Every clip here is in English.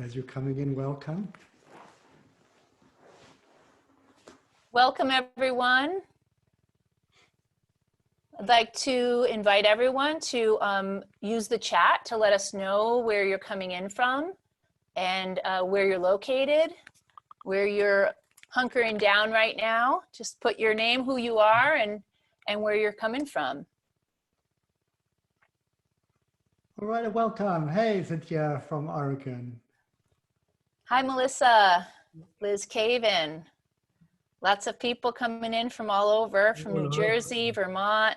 as you're coming in, welcome. Welcome, everyone. I'd like to invite everyone to use the chat to let us know where you're coming in from and where you're located, where you're hunkering down right now. Just put your name, who you are, and where you're coming from. All right, welcome. Hey, Cynthia from Oregon. Hi, Melissa, Liz Caven. Lots of people coming in from all over, from New Jersey, Vermont,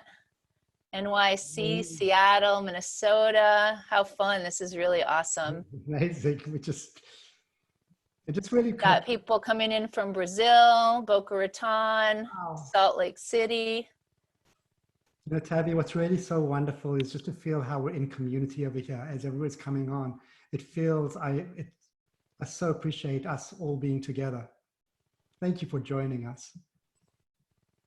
NYC, Seattle, Minnesota. How fun. This is really awesome. Amazing. It just really got people coming in from Brazil, Boca Raton, wow. Salt Lake City. You know, Tabby, what's really so wonderful is just to feel how we're in community over here as everyone's coming on. It feels, I so appreciate us all being together. Thank you for joining us.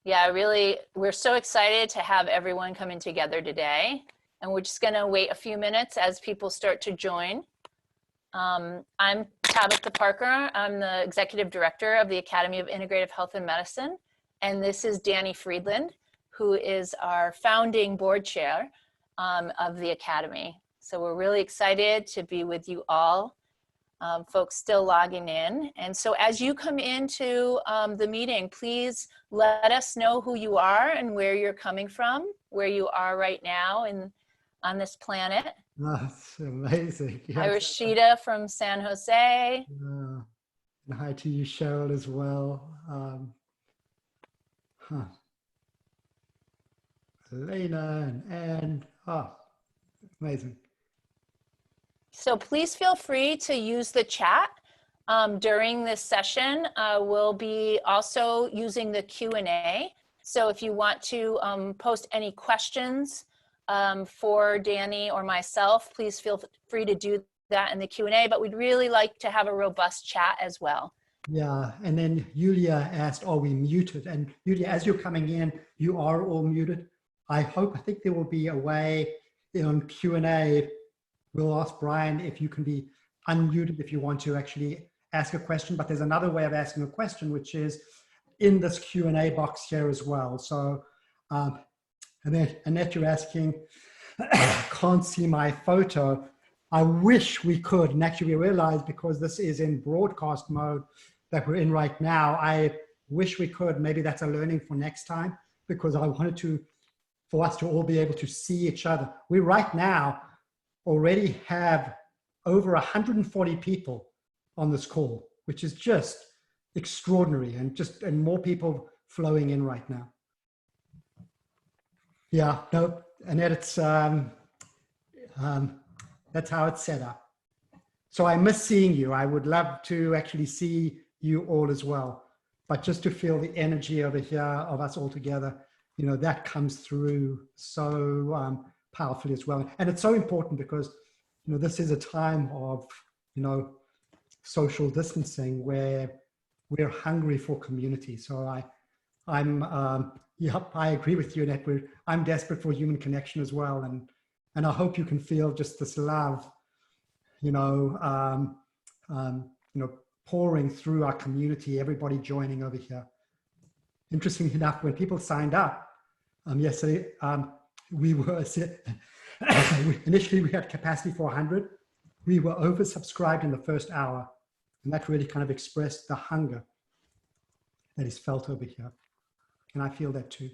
Yeah, really, we're so excited to have everyone coming together today. And we're just gonna wait a few minutes as people start to join. I'm Tabitha Parker. I'm the Executive Director of the Academy of Integrative Health and Medicine. And this is Daniel Friedland, who is our founding board chair of the Academy. So we're really excited to be with you all, folks still logging in. And so as you come into the meeting, please let us know who you are and where you're coming from, where you are right now on this planet. That's amazing. Yes. Hi, Rashida from San Jose. And hi to you, Cheryl, as well. Elena and amazing. So please feel free to use the chat during this session. We'll be also using the Q&A. So if you want to post any questions for Danny or myself, please feel free to do that in the Q&A, but we'd really like to have a robust chat as well. Yeah, and then Yulia asked, are we muted? And Yulia, as you're coming in, you are all muted. I think there will be a way on Q&A. We'll ask Brian if you can be unmuted if you want to actually ask a question, but there's another way of asking a question, which is in this Q&A box here as well. So, and then Annette, you're asking, can't see my photo. I wish we could, and actually we realized because this is in broadcast mode that we're in right now, I wish we could. Maybe that's a learning for next time, because I wanted for us to all be able to see each other. We right now already have over 140 people on this call, which is just extraordinary, and more people flowing in right now. Yeah, no, Annette, it's that's how it's set up. So I miss seeing you. I would love to actually see you all as well, but just to feel the energy over here of us all together, you know, that comes through so powerfully as well. And it's so important because, you know, this is a time of, you know, social distancing where we're hungry for community. So yeah, I agree with you, Annette. I'm desperate for human connection as well. And I hope you can feel just this love, you know, pouring through our community, everybody joining over here. Interestingly enough, when people signed up yesterday, we were, initially we had capacity for 100. We were oversubscribed in the first hour. And that really kind of expressed the hunger that is felt over here. And I feel that too.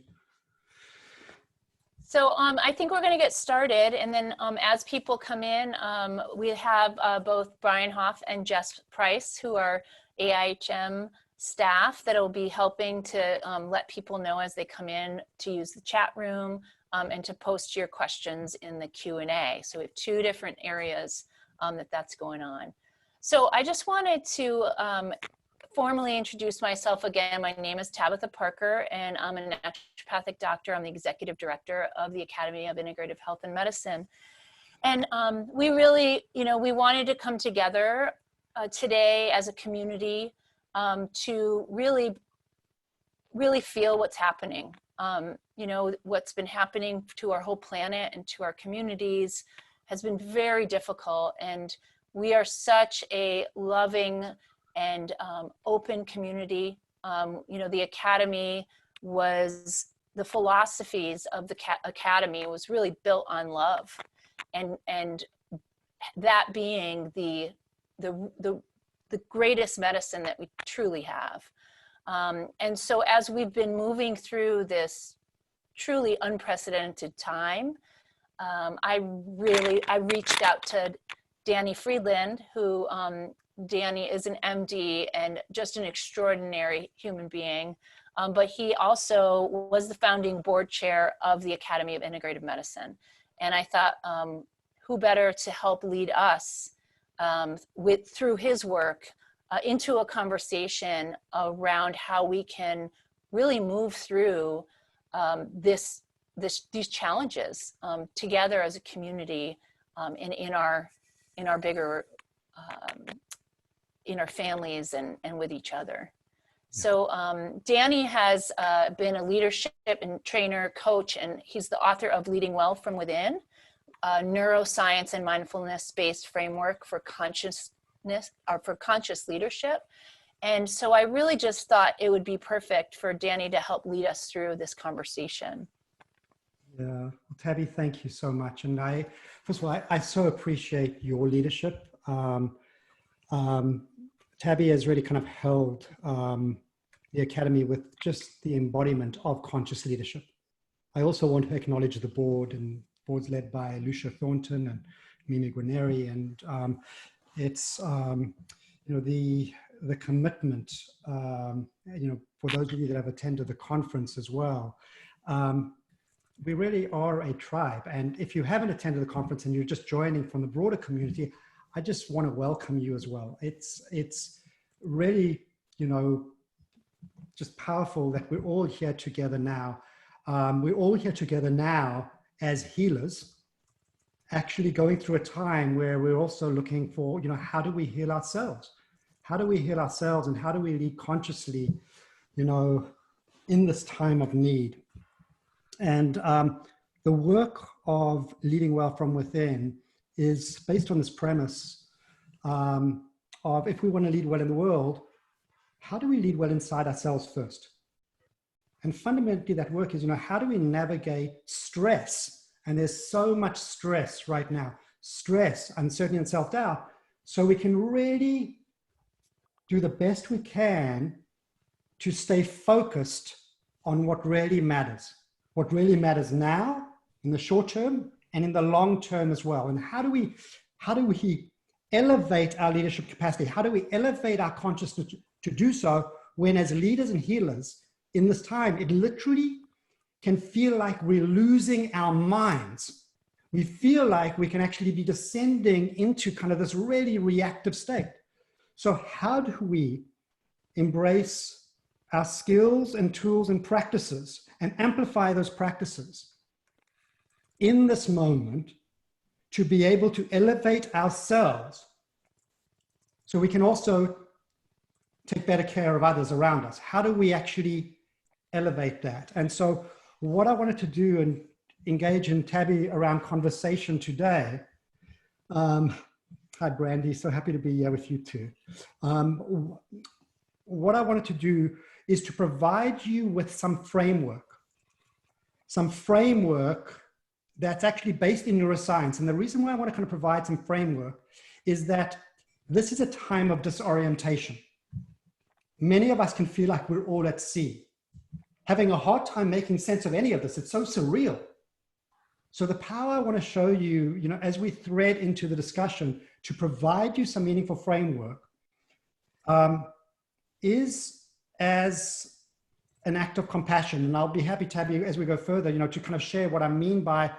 So I think we're going to get started, and then as people come in, we have both Brian Hoff and Jess Price, who are AIHM staff that will be helping to let people know as they come in to use the chat room and to post your questions in the Q&A. So we have two different areas that's going on. So I just wanted to formally introduce myself again. My name is Tabitha Parker, and I'm a naturopathic doctor. I'm the executive director of the Academy of Integrative Health and Medicine. And we really, you know, we wanted to come together today as a community to really feel what's happening. You know, what's been happening to our whole planet and to our communities has been very difficult. And We are such a loving and open community. You know, the Academy was, the philosophies of the Academy was really built on love, and that being the greatest medicine that we truly have. And so as we've been moving through this truly unprecedented time, I reached out to Daniel Friedland, who Danny is an MD and just an extraordinary human being. But he also was the founding board chair of the Academy of Integrative Medicine. And I thought, who better to help lead us through his work into a conversation around how we can really move through these challenges together as a community, in our bigger, in our families and with each other. So Danny has been a leadership and trainer, coach, and he's the author of Leading Well from Within, Neuroscience and Mindfulness-based framework for conscious leadership. And so I really just thought it would be perfect for Danny to help lead us through this conversation. Yeah, well, Tabby, thank you so much. And first of all, I so appreciate your leadership. Tabby has really kind of held the Academy with just the embodiment of conscious leadership. I also want to acknowledge the board, and boards led by Lucia Thornton and Mimi Guarneri, and it's you know, the commitment, you know, for those of you that have attended the conference as well. We really are a tribe, and if you haven't attended the conference and you're just joining from the broader community, I just want to welcome you as well. It's really, you know, just powerful that we're all here together now. We're all here together now as healers, actually going through a time where we're also looking for, you know, how do we heal ourselves? How do we heal ourselves, and how do we lead consciously, you know, in this time of need? And the work of leading well from within is based on this premise of, if we want to lead well in the world, how do we lead well inside ourselves first? And fundamentally that work is, you know, how do we navigate stress? And there's so much stress right now, stress, uncertainty, and self-doubt. So we can really do the best we can to stay focused on what really matters now in the short term and in the long term as well. And how do we elevate our leadership capacity? How do we elevate our consciousness to do so when, as leaders and healers in this time, it literally can feel like we're losing our minds. We feel like we can actually be descending into kind of this really reactive state. So how do we embrace our skills and tools and practices and amplify those practices in this moment to be able to elevate ourselves so we can also take better care of others around us? How do we actually elevate that? And so what I wanted to do and engage in Tabby around conversation today, hi Brandy, so happy to be here with you too. What I wanted to do is to provide you with some framework that's actually based in neuroscience. And the reason why I want to kind of provide some framework is that this is a time of disorientation. Many of us can feel like we're all at sea, having a hard time making sense of any of this. It's so surreal. So the power I want to show you, you know, as we thread into the discussion to provide you some meaningful framework, is as an act of compassion. And I'll be happy, Tabby, as we go further, you know, to kind of share what I mean by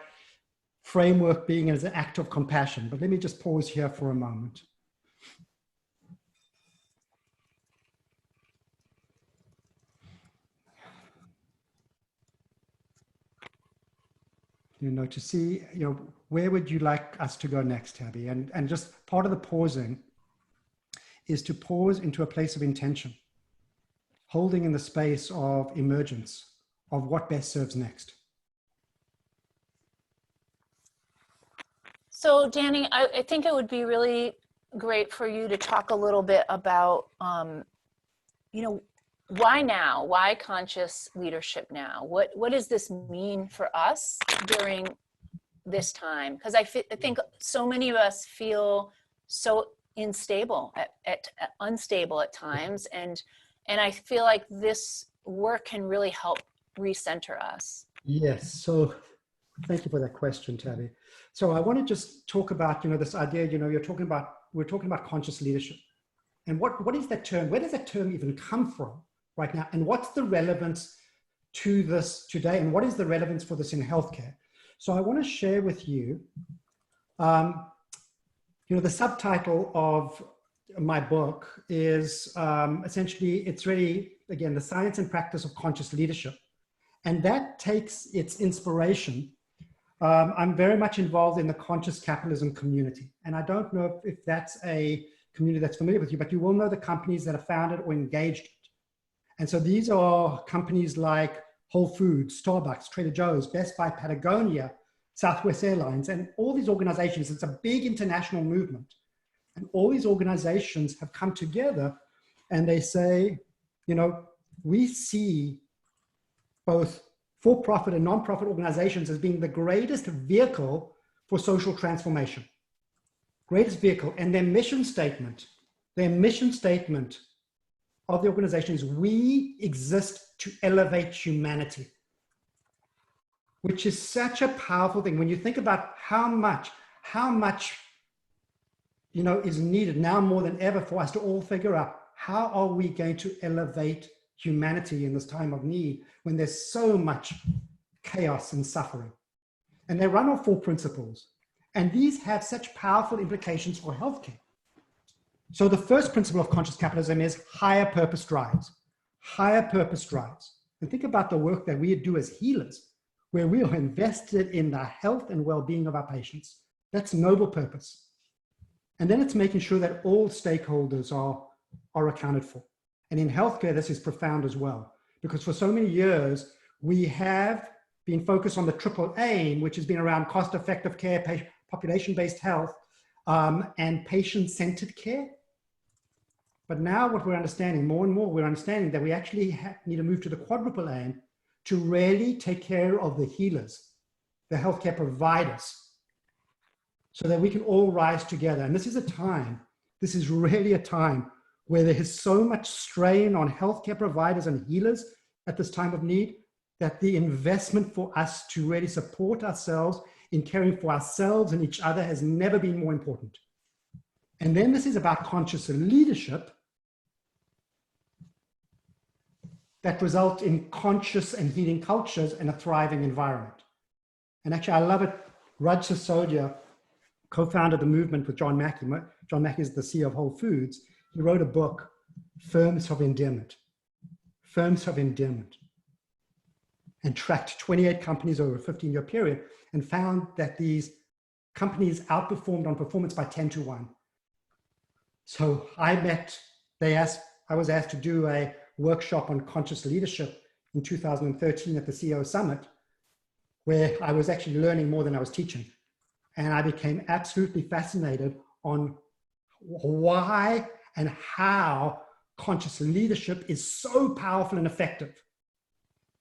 framework being as an act of compassion. But let me just pause here for a moment. You know, to see, you know, where would you like us to go next, Tabby? And just part of the pausing is to pause into a place of intention, holding in the space of emergence of what best serves next. So Danny, I think it would be really great for you to talk a little bit about, you know, why now? Why conscious leadership now? What does this mean for us during this time? Because I think so many of us feel so unstable at times, and I feel like this work can really help recenter us. Yes. So thank you for that question, Tabby. So I want to just talk about, this idea, we're talking about conscious leadership. And what is that term? Where does that term even come from right now? And what's the relevance to this today? And what is the relevance for this in healthcare? So I want to share with you, the subtitle of my book is essentially, it's really, again, the science and practice of conscious leadership. And that takes its inspiration. I'm very much involved in the conscious capitalism community. And I don't know if that's a community that's familiar with you, but you will know the companies that have founded or engaged it. And so these are companies like Whole Foods, Starbucks, Trader Joe's, Best Buy, Patagonia, Southwest Airlines, and all these organizations. It's a big international movement. And all these organizations have come together and they say, we see both for-profit and non-profit organizations as being the greatest vehicle for social transformation. Greatest vehicle. And their mission statement of the organization is, we exist to elevate humanity, which is such a powerful thing. When you think about how much is needed now more than ever for us to all figure out, how are we going to elevate humanity in this time of need when there's so much chaos and suffering? And they run on 4 principles. And these have such powerful implications for healthcare. So the first principle of conscious capitalism is higher purpose drives. Higher purpose drives. And think about the work that we do as healers, where we are invested in the health and well-being of our patients. That's noble purpose. And then it's making sure that all stakeholders are accounted for. And in healthcare, this is profound as well, because for so many years, we have been focused on the triple aim, which has been around cost-effective care, population-based health, and patient-centered care. But now what we're understanding, more and more, we're understanding that we actually need to move to the quadruple aim to really take care of the healers, the healthcare providers, so that we can all rise together. And this is really a time where there is so much strain on healthcare providers and healers at this time of need, that the investment for us to really support ourselves in caring for ourselves and each other has never been more important. And then this is about conscious leadership that result in conscious and healing cultures and a thriving environment. And actually, I love it. Raj Sisodia co-founded the movement with John Mackey. John Mackey is the CEO of Whole Foods. He wrote a book, Firms of Endearment. Firms of Endearment. And tracked 28 companies over a 15-year period and found that these companies outperformed on performance by 10 to 1. So I was asked to do a workshop on conscious leadership in 2013 at the CEO Summit, where I was actually learning more than I was teaching. And I became absolutely fascinated on why and how conscious leadership is so powerful and effective.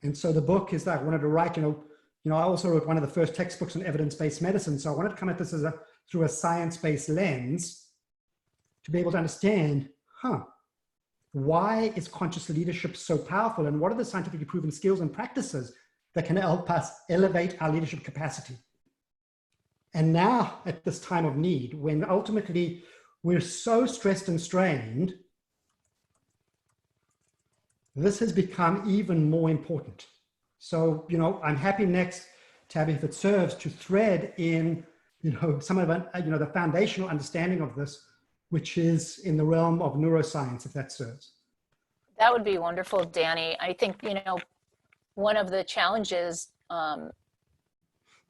And so the book is that I wanted to write, I also wrote one of the first textbooks on evidence-based medicine. So I wanted to come at this through a science-based lens to be able to understand, why is conscious leadership so powerful? And what are the scientifically proven skills and practices that can help us elevate our leadership capacity? And now at this time of need, when ultimately we're so stressed and strained, this has become even more important. So, I'm happy next, Tabby, if it serves to thread in, some of the foundational understanding of this, which is in the realm of neuroscience, if that serves. That would be wonderful, Danny. I think, one of the challenges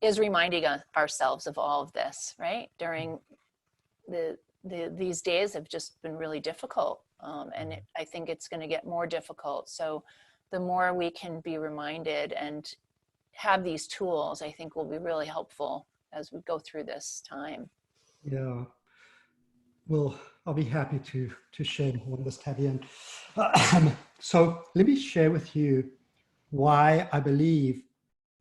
is reminding ourselves of all of this, right? During these days have just been really difficult. And I think it's going to get more difficult. So the more we can be reminded and have these tools, I think will be really helpful as we go through this time. Yeah. Well, I'll be happy to share more on this, Tavian. So let me share with you why I believe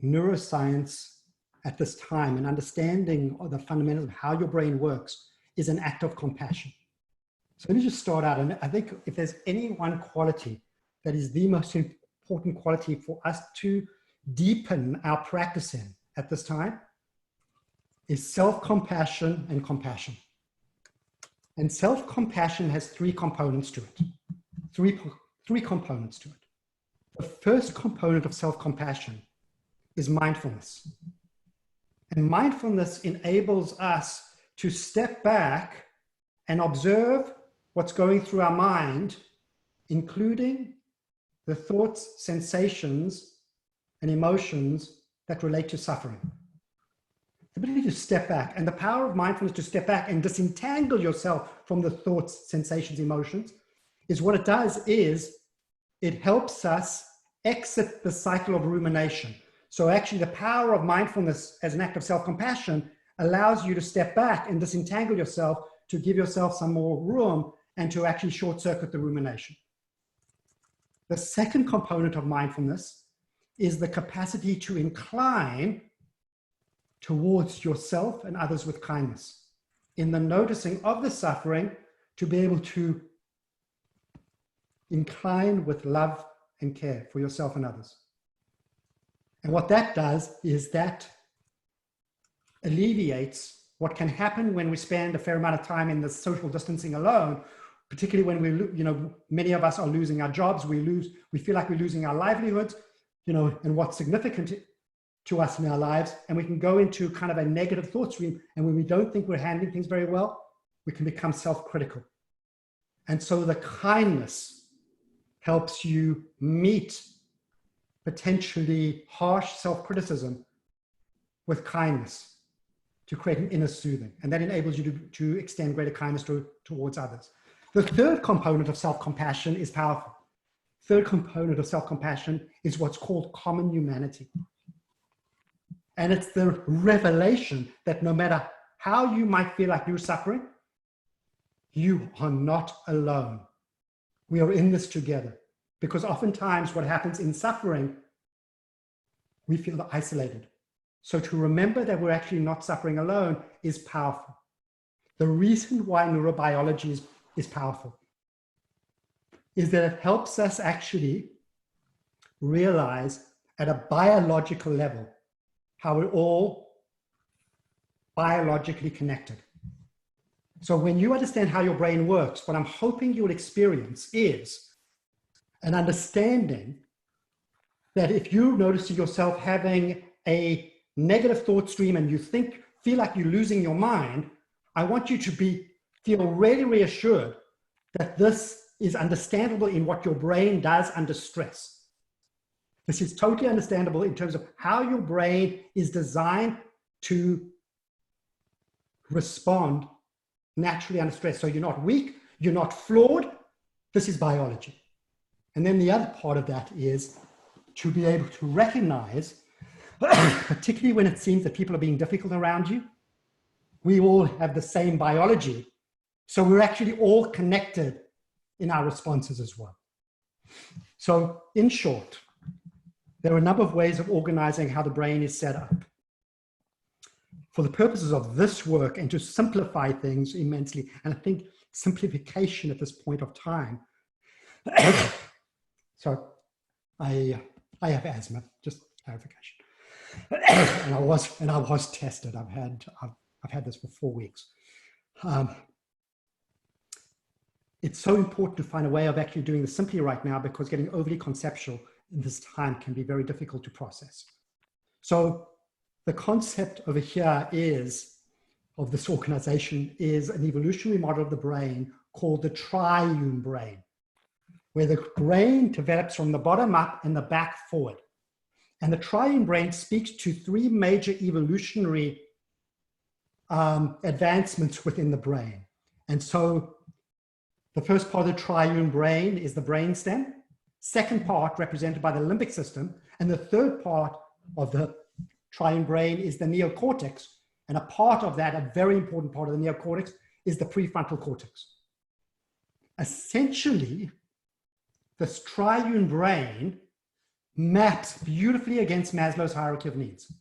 neuroscience at this time and understanding of the fundamentals of how your brain works is an act of compassion. So let me just start out. And I think if there's any one quality that is the most important quality for us to deepen our practice in at this time is self-compassion and compassion. And self-compassion has three components to it. Three components to it. The first component of self-compassion is mindfulness. And mindfulness enables us to step back and observe what's going through our mind, including the thoughts, sensations, and emotions that relate to suffering. The ability to step back, and the power of mindfulness to step back and disentangle yourself from the thoughts, sensations, emotions, is what it does is it helps us exit the cycle of rumination. So actually the power of mindfulness as an act of self-compassion allows you to step back and disentangle yourself to give yourself some more room and to actually short circuit the rumination. The second component of mindfulness is the capacity to incline towards yourself and others with kindness. In the noticing of the suffering, to be able to incline with love and care for yourself and others. And what that does is that alleviates what can happen when we spend a fair amount of time in the social distancing alone, particularly when many of us are losing our jobs, we feel like we're losing our livelihoods, and what's significant to us in our lives, and we can go into kind of a negative thought stream, and when we don't think we're handling things very well, we can become self-critical. And so the kindness helps you meet potentially harsh self-criticism with kindness to create an inner soothing. And that enables you to extend greater kindness towards others. The third component of self-compassion is powerful. Third component of self-compassion is what's called common humanity. And it's the revelation that no matter how you might feel like you're suffering, you are not alone. We are in this together. Because oftentimes what happens in suffering, we feel isolated. So to remember that we're actually not suffering alone is powerful. The reason why neurobiology is powerful is that it helps us actually realize at a biological level how we're all biologically connected. So when you understand how your brain works, what I'm hoping you'll experience is an understanding that if you notice yourself having a negative thought stream and you feel like you're losing your mind, I want you to feel really reassured that this is understandable in what your brain does under stress. This is totally understandable in terms of how your brain is designed to respond naturally under stress. So you're not weak, you're not flawed. This is biology. And then the other part of that is to be able to recognize, particularly when it seems that people are being difficult around you, we all have the same biology. So we're actually all connected in our responses as well. So in short, there are a number of ways of organizing how the brain is set up. For the purposes of this work and to simplify things immensely, and I think simplification at this point of time, so I have asthma, just clarification. and I was tested. I've had this for 4 weeks. It's so important to find a way of actually doing this simply right now, because getting overly conceptual in this time can be very difficult to process. So the concept over here of this organization is an evolutionary model of the brain called the triune brain, where the brain develops from the bottom up and the back forward. And the triune brain speaks to three major evolutionary advancements within the brain. And so the first part of the triune brain is the brainstem, second part represented by the limbic system, and the third part of the triune brain is the neocortex. And a part of that, a very important part of the neocortex, is the prefrontal cortex. Essentially, this triune brain maps beautifully against Maslow's hierarchy of needs.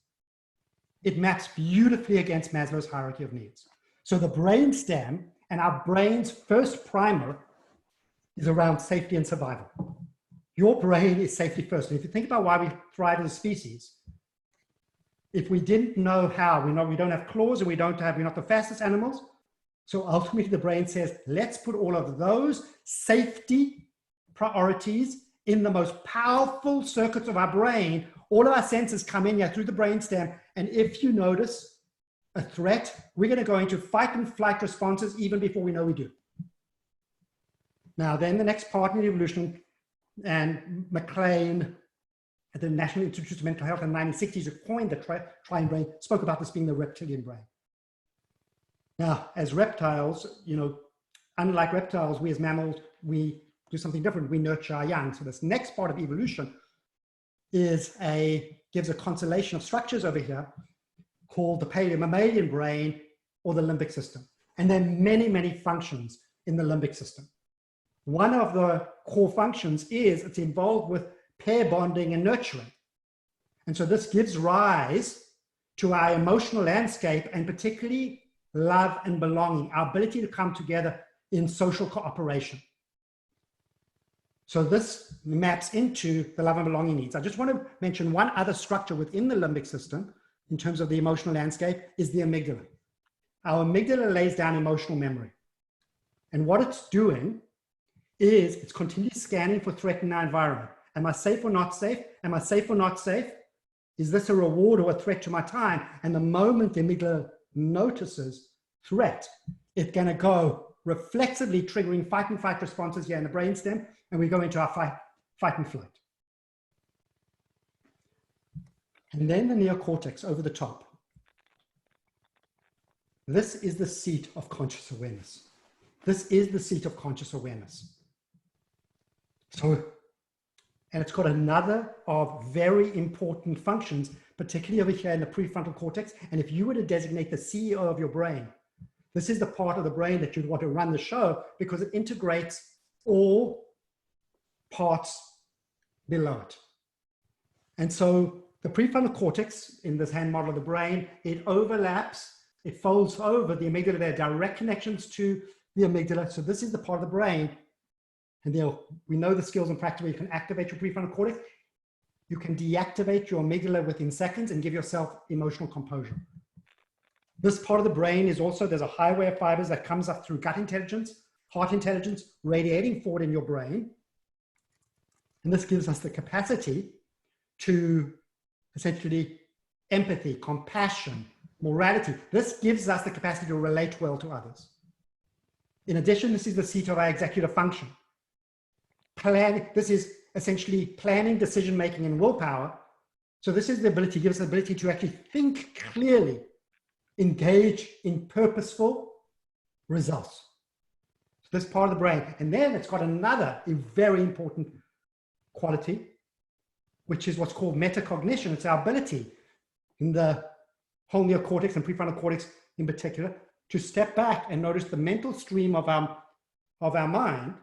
It maps beautifully against Maslow's hierarchy of needs. So the brainstem and our brain's first primer is around safety and survival. Your brain is safety first. And if you think about why we thrive as a species, if we didn't know how, we don't have claws and we're not the fastest animals. So ultimately the brain says, let's put all of those safety priorities in the most powerful circuits of our brain. All of our senses come in here through the brainstem. And if you notice a threat, we're going to go into fight and flight responses even before we know we do. Now, then the next part in evolution, and McLean at the National Institute of Mental Health in the 1960s, who coined the triune brain, spoke about this being the reptilian brain. Now, as reptiles, unlike reptiles, we as mammals, we do something different. We nurture our young. So this next part of evolution gives a constellation of structures over here called the paleomammalian brain or the limbic system. And there are many, many functions in the limbic system. One of the core functions is it's involved with pair bonding and nurturing. And so this gives rise to our emotional landscape, and particularly love and belonging, our ability to come together in social cooperation. So this maps into the love and belonging needs. I just want to mention one other structure within the limbic system in terms of the emotional landscape is the amygdala. Our amygdala lays down emotional memory. And what it's doing is it's continually scanning for threat in our environment. Am I safe or not safe? Am I safe or not safe? Is this a reward or a threat to my time? And the moment the amygdala notices threat, it's going to go reflexively triggering fight and flight responses here in the brainstem, and we go into our fight and flight. And then the neocortex over the top. This is the seat of conscious awareness. This is the seat of conscious awareness. So, and it's got another of very important functions, particularly over here in the prefrontal cortex. And if you were to designate the CEO of your brain, this is the part of the brain that you'd want to run the show because it integrates all parts below it. And so the prefrontal cortex in this hand model of the brain, it overlaps, it folds over the amygdala. There are direct connections to the amygdala. So this is the part of the brain. And we know the skills and practice where you can activate your prefrontal cortex. You can deactivate your amygdala within seconds and give yourself emotional composure. This part of the brain is also, there's a highway of fibers that comes up through gut intelligence, heart intelligence, radiating forward in your brain. And this gives us the capacity to essentially empathy, compassion, morality. This gives us the capacity to relate well to others. In addition, this is the seat of our executive function. This is essentially planning, decision-making, and willpower. So this is the ability, gives us the ability to actually think clearly, engage in purposeful results. So this part of the brain. And then it's got another very important quality, which is what's called metacognition. It's our ability in the whole neocortex and prefrontal cortex in particular to step back and notice the mental stream of our mind,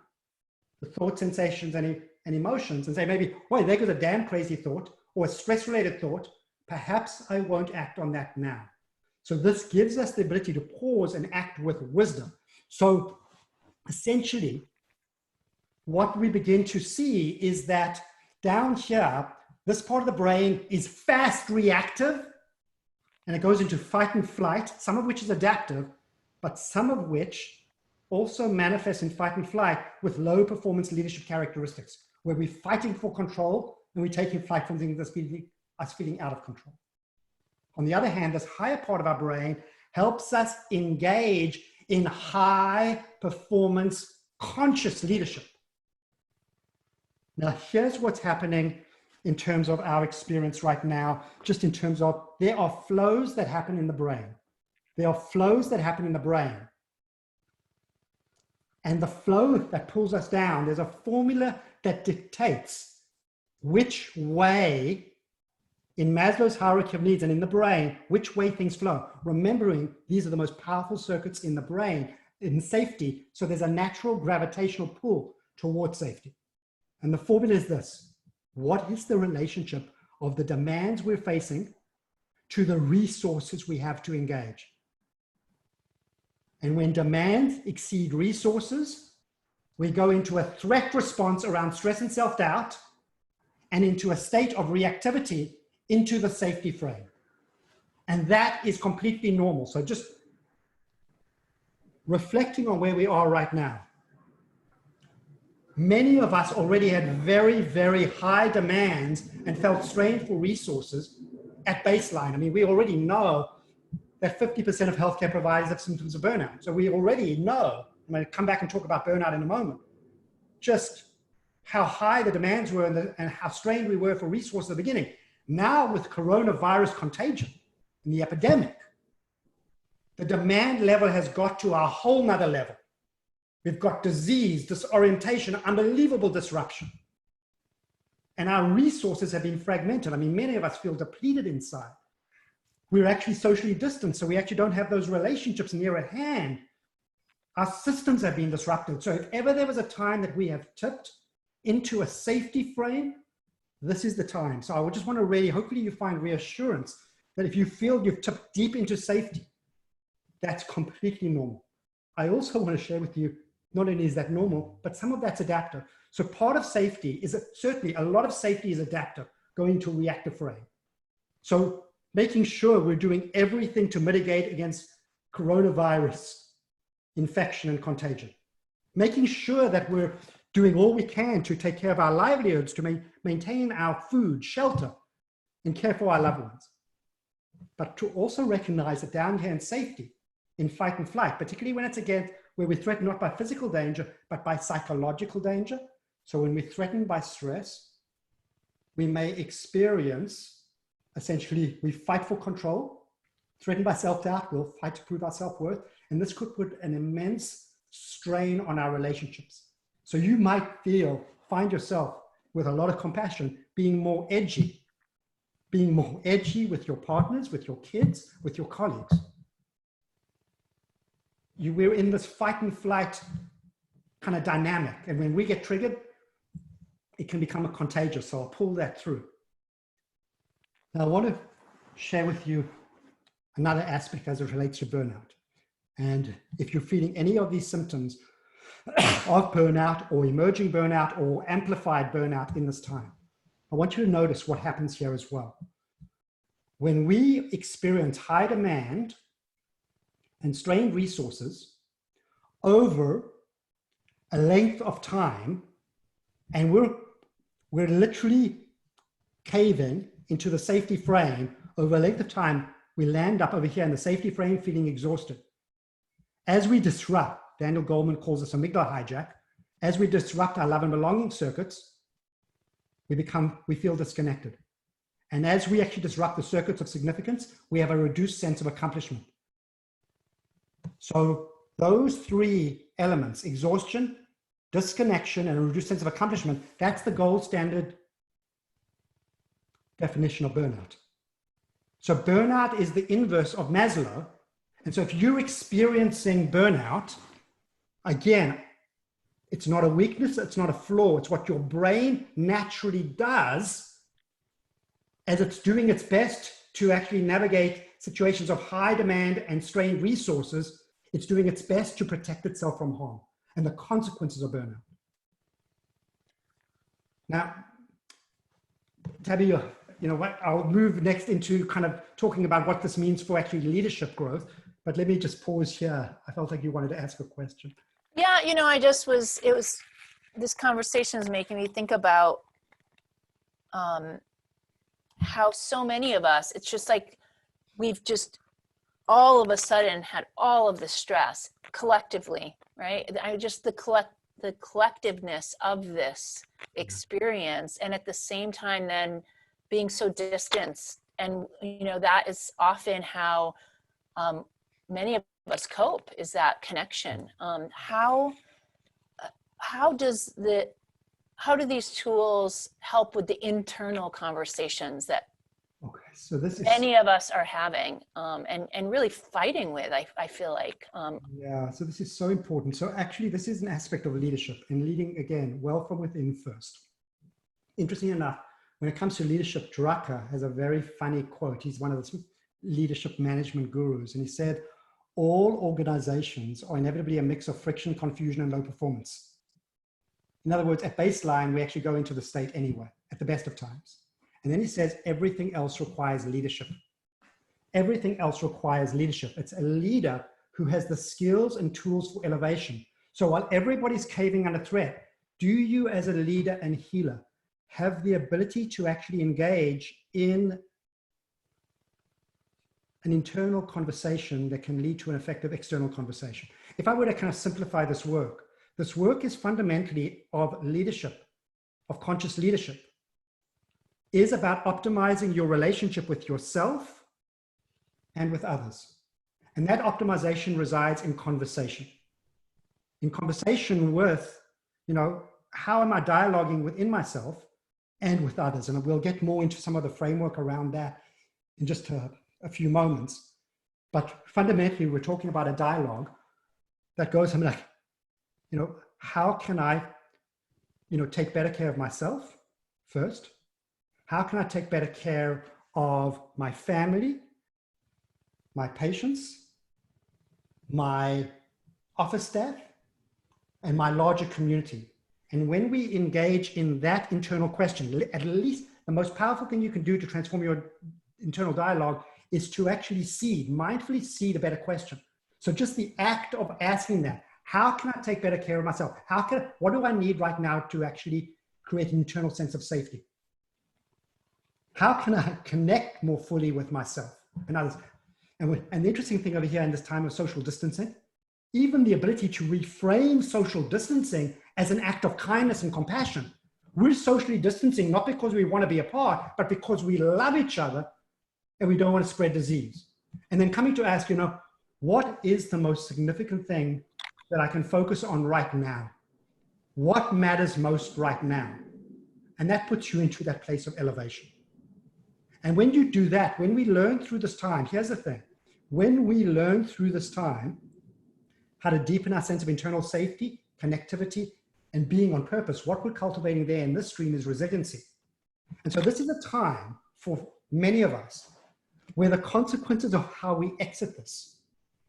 the thoughts, sensations, and emotions, and say maybe, boy, there goes a damn crazy thought or a stress-related thought. Perhaps I won't act on that now. So this gives us the ability to pause and act with wisdom. So essentially, what we begin to see is that down here, this part of the brain is fast reactive, and it goes into fight and flight, some of which is adaptive, but some of which also manifests in fight and flight with low performance leadership characteristics, where we're fighting for control and we're taking flight from things that's us feeling out of control. On the other hand, this higher part of our brain helps us engage in high performance conscious leadership. Now, here's what's happening in terms of our experience right now, just in terms of there are flows that happen in the brain. There are flows that happen in the brain. And the flow that pulls us down, there's a formula that dictates which way in Maslow's hierarchy of needs and in the brain, which way things flow. Remembering these are the most powerful circuits in the brain. in safety. So there's a natural gravitational pull towards safety. And the formula is this: what is the relationship of the demands we're facing to the resources we have to engage? And when demands exceed resources, we go into a threat response around stress and self-doubt, and into a state of reactivity into the safety frame. And that is completely normal. So just reflecting on where we are right now. Many of us already had very, very high demands and felt strained for resources at baseline. I mean, we already know that 50% of healthcare providers have symptoms of burnout. So we already know, I'm going to come back and talk about burnout in a moment, just how high the demands were and how strained we were for resources at the beginning. Now with coronavirus contagion and the epidemic, the demand level has got to a whole nother level. We've got disease, disorientation, unbelievable disruption. And our resources have been fragmented. I mean, many of us feel depleted inside. We're actually socially distant, so we actually don't have those relationships near at hand. Our systems have been disrupted. So if ever there was a time that we have tipped into a safety frame, this is the time. So I would just want to really, hopefully you find reassurance that if you feel you've tipped deep into safety, that's completely normal. I also want to share with you, not only is that normal, but some of that's adaptive. So part of safety is certainly a lot of safety is adaptive, going to reactive frame. So making sure we're doing everything to mitigate against coronavirus infection and contagion. Making sure that we're doing all we can to take care of our livelihoods, to maintain our food, shelter, and care for our loved ones. But to also recognize that down here in safety, in fight and flight, particularly when it's again where we're threatened not by physical danger, but by psychological danger. So when we're threatened by stress, we may experience, essentially, we fight for control. Threatened by self-doubt, we'll fight to prove our self-worth. And this could put an immense strain on our relationships. So you might find yourself with a lot of compassion, being more edgy with your partners, with your kids, with your colleagues. We're in this fight and flight kind of dynamic. And when we get triggered, it can become a contagious. So I'll pull that through. Now I want to share with you another aspect as it relates to burnout. And if you're feeling any of these symptoms of burnout or emerging burnout or amplified burnout in this time, I want you to notice what happens here as well. When we experience high demand and strained resources over a length of time, and we're literally caving into the safety frame over a length of time, we land up over here in the safety frame feeling exhausted. As we disrupt, Daniel Goleman calls this amygdala hijack, as we disrupt our love and belonging circuits, we feel disconnected. And as we actually disrupt the circuits of significance, we have a reduced sense of accomplishment. So those three elements, exhaustion, disconnection, and a reduced sense of accomplishment, that's the gold standard definition of burnout. So burnout is the inverse of Maslow. And so if you're experiencing burnout, again, it's not a weakness, it's not a flaw, it's what your brain naturally does as it's doing its best to actually navigate situations of high demand and strained resources. It's doing its best to protect itself from harm and the consequences of burnout. Now, Tabby, you know what, I'll move next into kind of talking about what this means for actually leadership growth, but let me just pause here. I felt like you wanted to ask a question. Yeah, you know, this conversation is making me think about how so many of us, it's just like we've just all of a sudden had all of the stress collectively, right? The collectiveness of this experience, and at the same time then being so distanced. And, you know, that is often how many of us cope, is that connection. How do these tools help with the internal conversations that So this is many of us are having and really fighting with, I feel like. yeah, so this is so important. So actually, this is an aspect of leadership, and leading, again, well from within first. Interesting enough, when it comes to leadership, Drucker has a very funny quote. He's one of the leadership management gurus, and he said, all organizations are inevitably a mix of friction, confusion, and low performance. In other words, at baseline, we actually go into the state anyway, at the best of times. And then he says, everything else requires leadership. Everything else requires leadership. It's a leader who has the skills and tools for elevation. So while everybody's caving under threat, do you as a leader and healer have the ability to actually engage in an internal conversation that can lead to an effective external conversation? If I were to kind of simplify this work is fundamentally of leadership, of conscious leadership, is about optimizing your relationship with yourself and with others. And that optimization resides in conversation. In conversation with, how am I dialoguing within myself and with others? And we'll get more into some of the framework around that in just a few moments. But fundamentally, we're talking about a dialogue that goes something like, how can I, take better care of myself first? How can I take better care of my family, my patients, my office staff, and my larger community? And when we engage in that internal question, at least the most powerful thing you can do to transform your internal dialogue is to actually mindfully seed a better question. So just the act of asking that, how can I take better care of myself? What do I need right now to actually create an internal sense of safety? How can I connect more fully with myself and others? And the interesting thing over here in this time of social distancing, even the ability to reframe social distancing as an act of kindness and compassion. We're socially distancing not because we want to be apart, but because we love each other and we don't want to spread disease. And then coming to ask, what is the most significant thing that I can focus on right now? What matters most right now? And that puts you into that place of elevation. And when you do that, when we learn through this time, here's the thing. When we learn through this time how to deepen our sense of internal safety, connectivity, and being on purpose, what we're cultivating there in this stream is resiliency. And so this is a time for many of us where the consequences of how we exit this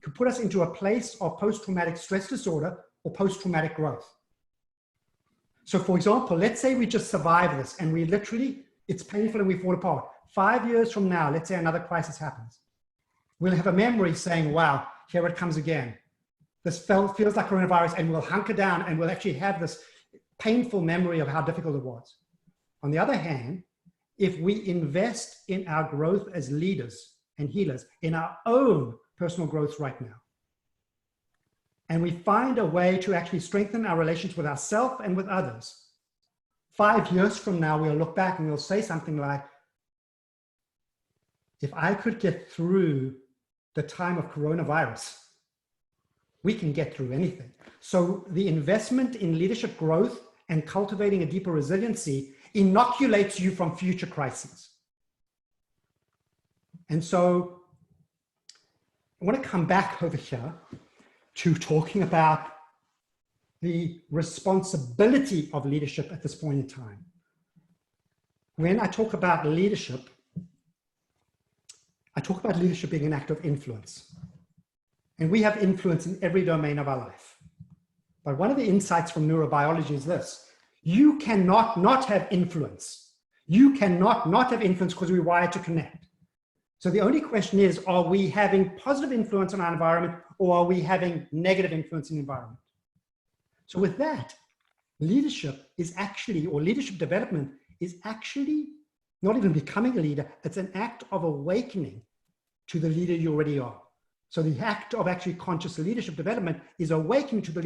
could put us into a place of post-traumatic stress disorder or post-traumatic growth. So for example, let's say we just survive this and we literally, it's painful and we fall apart. 5 years from now, let's say another crisis happens. We'll have a memory saying, wow, here it comes again. This feels like coronavirus, and we'll hunker down and we'll actually have this painful memory of how difficult it was. On the other hand, if we invest in our growth as leaders and healers, in our own personal growth right now, and we find a way to actually strengthen our relations with ourselves and with others, 5 years from now, we'll look back and we'll say something like, if I could get through the time of coronavirus, we can get through anything. So the investment in leadership growth and cultivating a deeper resiliency inoculates you from future crises. And so I want to come back over here to talking about the responsibility of leadership at this point in time. When I talk about leadership, I talk about leadership being an act of influence. And we have influence in every domain of our life. But one of the insights from neurobiology is this: you cannot not have influence. You cannot not have influence because we're wired to connect. So the only question is, are we having positive influence on our environment, or are we having negative influence in the environment? So with that, leadership is actually, or leadership development is actually not even becoming a leader. It's an act of awakening to the leader you already are. So the act of actually conscious leadership development is awakening to the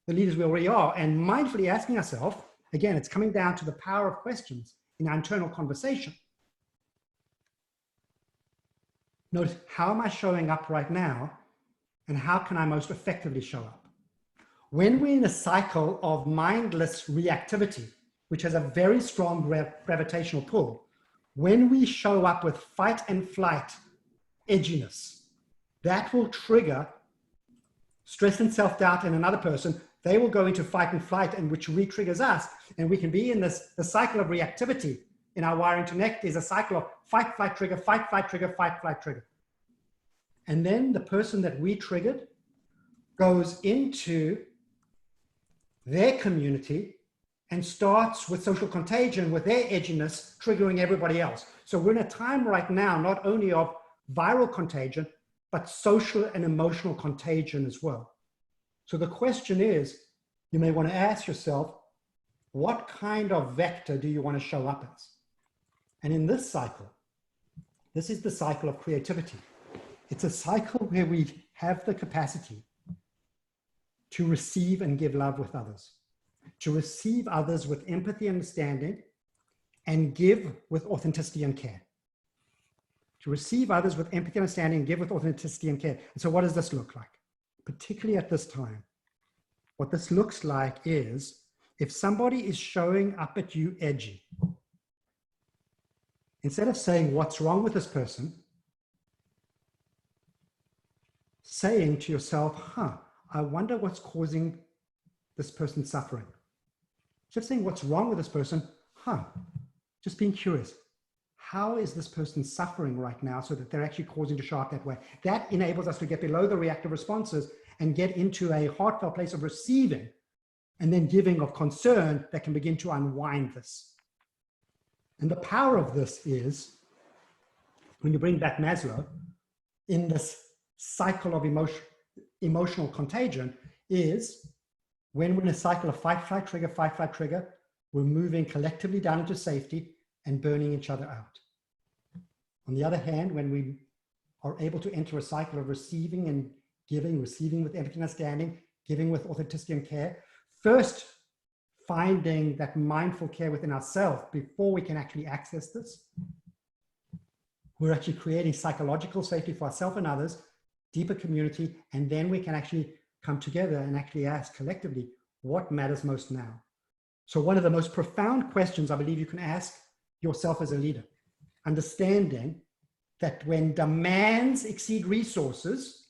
leaders we already are, and mindfully asking ourselves, again, it's coming down to the power of questions in our internal conversation. Notice, how am I showing up right now, and how can I most effectively show up? When we're in a cycle of mindless reactivity, which has a very strong gravitational pull, when we show up with fight and flight edginess, that will trigger stress and self-doubt in another person. They will go into fight and flight, and which re-triggers us. And we can be in this, the cycle of reactivity in our wiring to connect is a cycle of fight, flight, trigger, fight, flight, trigger, fight, flight, trigger. And then the person that we triggered goes into their community and starts with social contagion with their edginess triggering everybody else. So we're in a time right now, not only of viral contagion, but social and emotional contagion as well. So the question is, you may want to ask yourself, what kind of vector do you want to show up as? And in this cycle, this is the cycle of creativity. It's a cycle where we have the capacity to receive and give love with others, to receive others with empathy and understanding, and give with authenticity and care. To receive others with empathy and understanding, and give with authenticity and care. And so what does this look like? Particularly at this time, what this looks like is, if somebody is showing up at you edgy, instead of saying, what's wrong with this person? Saying to yourself, I wonder what's causing this person suffering. Instead of saying, what's wrong with this person? Just being curious. How is this person suffering right now so that they're actually causing to show up that way? That enables us to get below the reactive responses and get into a heartfelt place of receiving and then giving of concern that can begin to unwind this. And the power of this is, when you bring back Maslow, in this cycle of emotional contagion, is when we're in a cycle of fight, flight, trigger, we're moving collectively down into safety and burning each other out. On the other hand, when we are able to enter a cycle of receiving and giving, receiving with empathy and understanding, giving with authenticity and care, first finding that mindful care within ourselves before we can actually access this, we're actually creating psychological safety for ourselves and others, deeper community, and then we can actually come together and actually ask collectively, what matters most now? So one of the most profound questions I believe you can ask yourself as a leader, understanding that when demands exceed resources,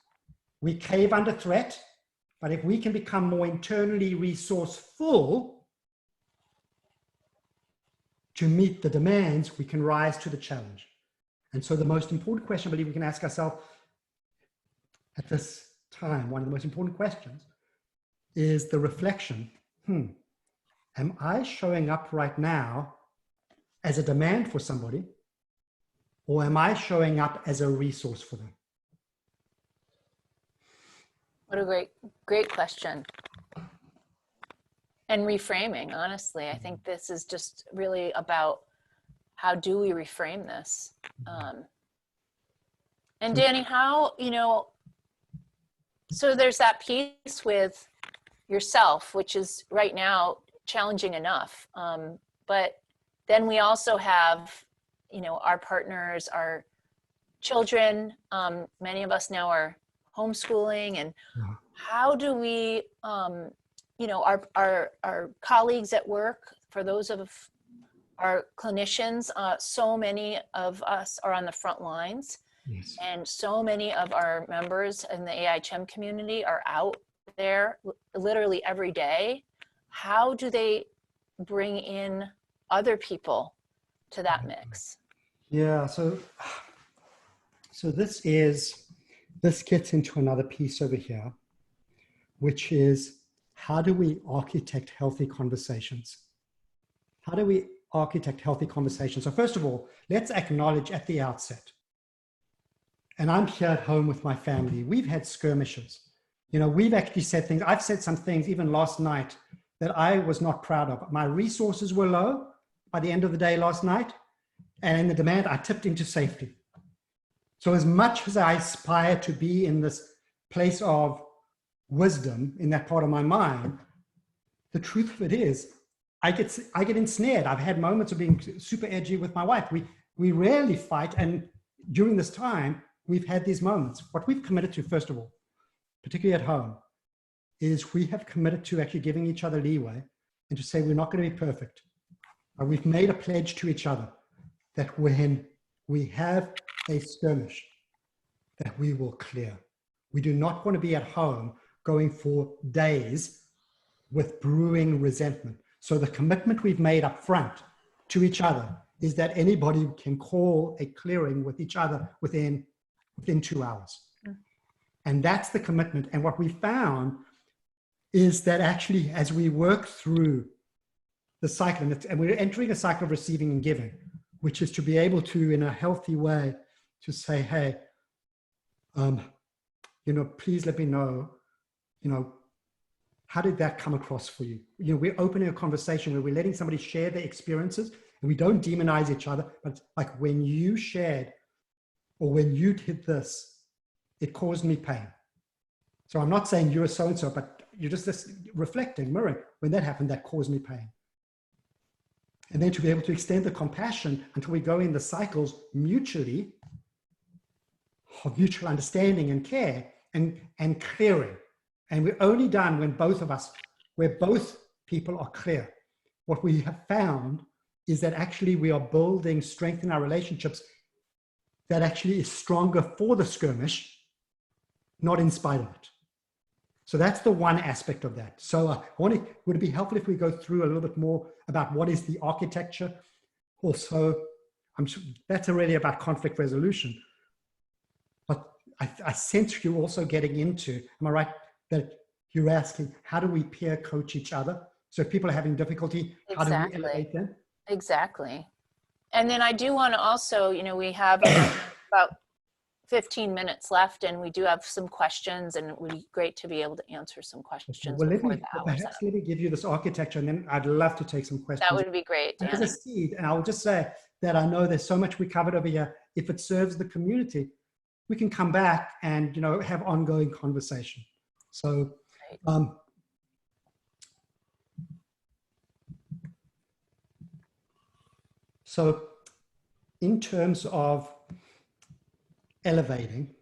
we cave under threat, but if we can become more internally resourceful to meet the demands, we can rise to the challenge. And so the most important question I believe we can ask ourselves at this time, one of the most important questions, is the reflection, am I showing up right now as a demand for somebody, or am I showing up as a resource for them? What a great question. And reframing, honestly, I think this is just really about how do we reframe this? And Danny, how, so there's that piece with yourself, which is right now challenging enough. But then we also have, our partners, our children. Many of us now are homeschooling, and how do we, our colleagues at work, for those of our clinicians, so many of us are on the front lines. Yes. And so many of our members in the AIHM community are out there literally every day. How do they bring in other people to that mix? Yeah, so this gets into another piece over here, which is, how do we architect healthy conversations? How do we architect healthy conversations? So first of all, let's acknowledge at the outset, and I'm here at home with my family, we've had skirmishes. We've actually said things, I've said some things even last night that I was not proud of. My resources were low by the end of the day last night, and in the demand, I tipped into safety. So as much as I aspire to be in this place of wisdom in that part of my mind, the truth of it is, I get ensnared. I've had moments of being super edgy with my wife. We rarely fight, and during this time, we've had these moments. What we've committed to, first of all, particularly at home, is we have committed to actually giving each other leeway and to say we're not going to be perfect. We've made a pledge to each other that when we have a skirmish, that we will clear. We do not want to be at home going for days with brewing resentment. So the commitment we've made up front to each other is that anybody can call a clearing with each other within 2 hours. And that's the commitment. And what we found is that actually, as we work through the cycle, and we're entering a cycle of receiving and giving, which is to be able to, in a healthy way, to say, hey, you know, please let me know, you know, how did that come across for you? You know, we're opening a conversation where we're letting somebody share their experiences, and we don't demonize each other, but like, when you shared, or when you did this, it caused me pain. So I'm not saying you're so-and-so, but you're just reflecting, mirroring, when that happened, that caused me pain. And then to be able to extend the compassion until we go in the cycles mutually, of mutual understanding and care and clearing. And we're only done when both of us, where both people are clear. What we have found is that actually we are building strength in our relationships that actually is stronger for the skirmish, not in spite of it. So that's the one aspect of that. So would it be helpful if we go through a little bit more about what is the architecture? Also, I'm sure that's really about conflict resolution. But I sense you also getting into, am I right, that you're asking, how do we peer coach each other? So if people are having difficulty, how do we elevate them? Exactly. And then I do want to also, you know, we have about 15 minutes left, and we do have some questions, and it would be great to be able to answer some questions Well, before the hour's up. let me give you this architecture, and then I'd love to take some questions. That would be great, Danny. As a seed, and I'll just say that I know there's so much we covered over here. If it serves the community, we can come back and, you know, have ongoing conversation. So, so in terms of elevating,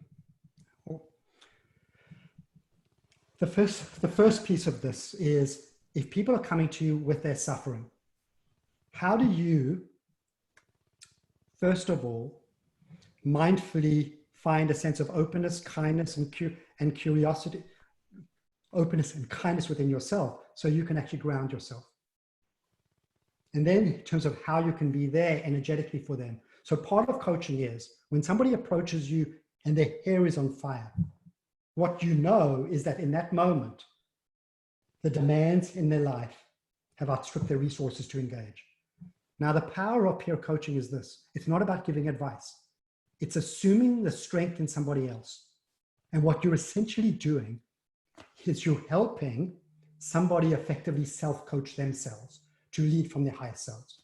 the first piece of this is, if people are coming to you with their suffering, how do you, first of all, mindfully find a sense of openness, kindness, and curiosity, openness and kindness within yourself, so you can actually ground yourself? And then in terms of how you can be there energetically for them. So part of coaching is, when somebody approaches you and their hair is on fire, what you know is that in that moment, the demands in their life have outstripped their resources to engage. Now, the power of peer coaching is this. It's not about giving advice. It's assuming the strength in somebody else. And what you're essentially doing is you're helping somebody effectively self-coach themselves to lead from their higher selves.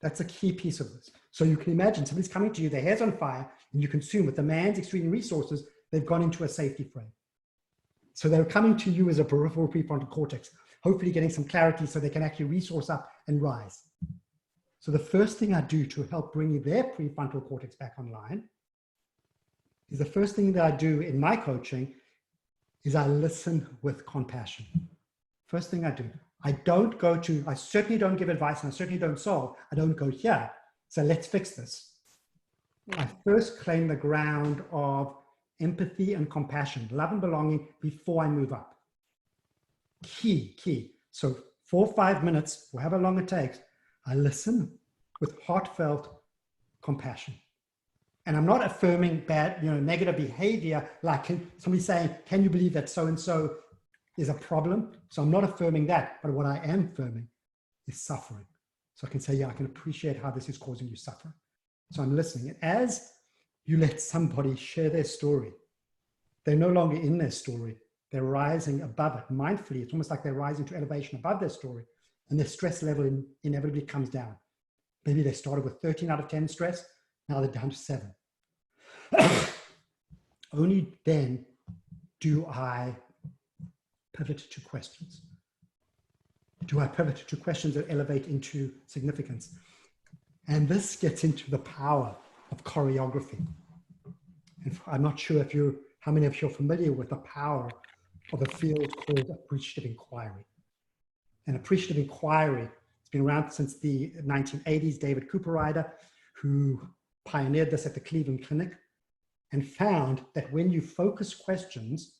That's a key piece of this. So you can imagine somebody's coming to you, their hair's on fire, and you consume with the man's extreme resources, they've gone into a safety frame. So they're coming to you as a peripheral prefrontal cortex, hopefully getting some clarity so they can actually resource up and rise. So the first thing I do to help bring their prefrontal cortex back online is, the first thing that I do in my coaching is I listen with compassion. First thing I do. I certainly don't give advice, and I certainly don't solve. I don't go, here, so let's fix this. I first claim the ground of empathy and compassion, love and belonging, before I move up. Key. So 4 or 5 minutes, however long it takes, I listen with heartfelt compassion. And I'm not affirming bad, negative behavior, like somebody saying, can you believe that so-and-so is a problem? So I'm not affirming that, but what I am affirming is suffering. So I can say, yeah, I can appreciate how this is causing you suffering. So I'm listening. And as you let somebody share their story, they're no longer in their story. They're rising above it mindfully. It's almost like they're rising to elevation above their story, and their stress level inevitably comes down. Maybe they started with 13 out of 10 stress. Now they're down to 7. Only then do I pivot to questions. Do I pivot to questions that elevate into significance? And this gets into the power of choreography. And I'm not sure how many of you are familiar with the power of a field called Appreciative Inquiry. And Appreciative Inquiry has been around since the 1980s. David Cooperrider, who pioneered this at the Cleveland Clinic and found that when you focus questions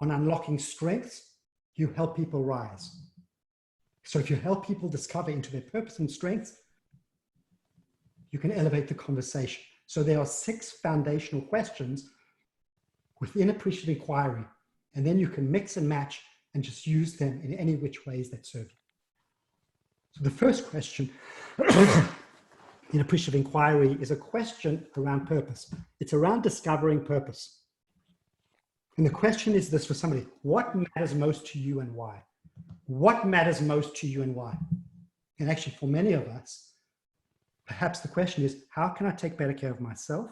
on unlocking strengths, you help people rise. So if you help people discover into their purpose and strengths, you can elevate the conversation. So there are 6 foundational questions within Appreciative Inquiry, and then you can mix and match and just use them in any which ways that serve you. So the first question in Appreciative Inquiry is a question around purpose. It's around discovering purpose. And the question is this for somebody: what matters most to you and why? What matters most to you and why? And actually for many of us, perhaps the question is, how can I take better care of myself